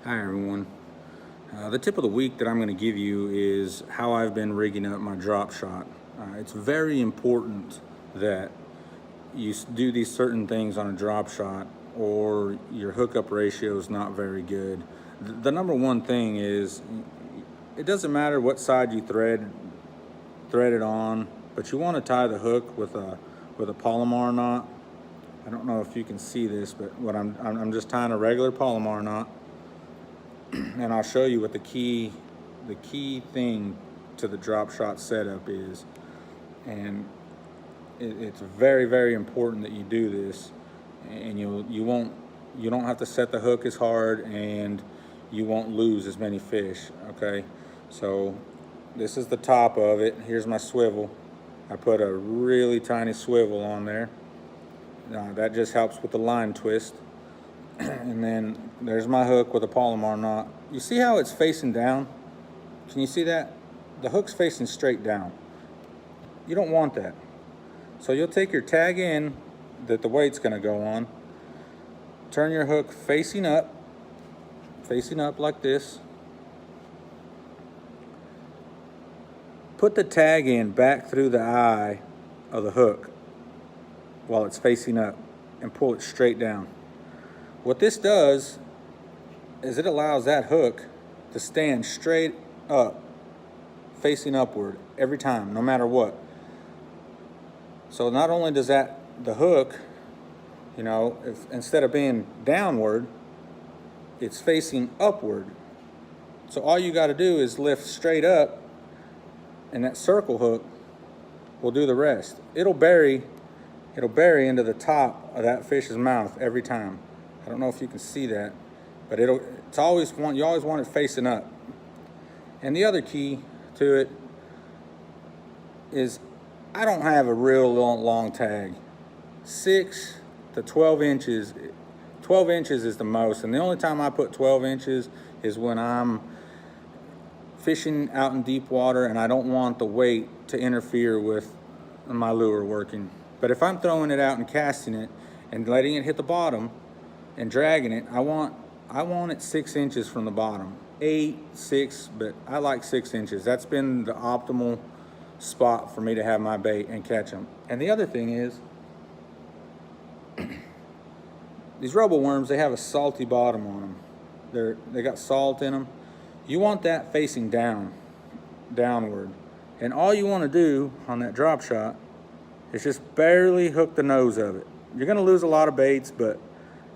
Hi everyone. The tip of the week that I'm going to give you is how I've been rigging up my drop shot. It's very important that you do these certain things on a drop shot or your hookup ratio is not very good. The number one thing is it doesn't matter what side you thread it on, but you want to tie the hook with a Palomar knot. I don't know if you can see this, but what I'm just tying a regular Palomar knot. And I'll show you what the key thing to the drop shot setup is. And it's very, very important that you do this, and you don't have to set the hook as hard, and you won't lose as many fish. Okay, so this is the top of it. Here's my swivel. I put a really tiny swivel on there. That just helps with the line twist. And then there's my hook with a Palomar knot. You see how it's facing down? Can you see that? The hook's facing straight down. You don't want that. So you'll take your tag in that the weight's gonna go on, turn your hook facing up like this. Put the tag in back through the eye of the hook while it's facing up and pull it straight down. What this does is it allows that hook to stand straight up, facing upward every time, no matter what. So not only does the hook, instead of being downward, it's facing upward. So all you got to do is lift straight up, and that circle hook will do the rest. It'll bury into the top of that fish's mouth every time. I don't know if you can see that, but you always want it facing up. And the other key to it is I don't have a real long tag. 6 to 12 inches. 12 inches is the most, and the only time I put 12 inches is when I'm fishing out in deep water and I don't want the weight to interfere with my lure working. But if I'm throwing it out and casting it and letting it hit the bottom and dragging it, I want it 6 inches from the bottom. 8, 6, but I like 6 inches. That's been the optimal spot for me to have my bait and catch them. And the other thing is, these robo worms, they have a salty bottom on them. They got salt in them. You want that facing downward. And all you want to do on that drop shot is just barely hook the nose of it. You're going to lose a lot of baits, but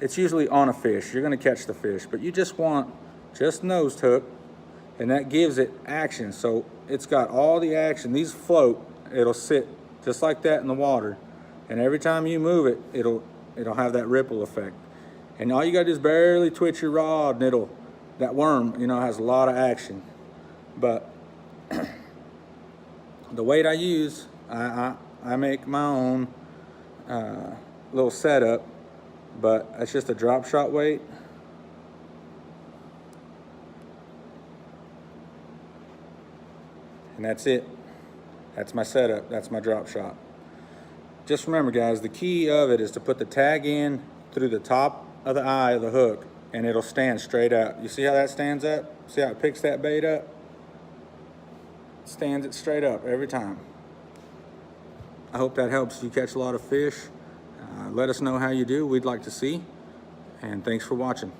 it's usually on a fish. You're going to catch the fish, but you just want nose hook, and that gives it action. So it's got all the action. These float. It'll sit just like that in the water, and every time you move it, it'll have that ripple effect. And all you got to do is barely twitch your rod, and that worm, has a lot of action. But the weight I use, I make my own little setup, but it's just a drop shot weight. And that's it. That's my setup. That's my drop shot. Just remember, guys, the key of it is to put the tag in through the top of the eye of the hook, and it'll stand straight out. You see how that stands up? See how it picks that bait up? It stands it straight up every time. I hope that helps you catch a lot of fish. Let us know how you do. We'd like to see. And thanks for watching.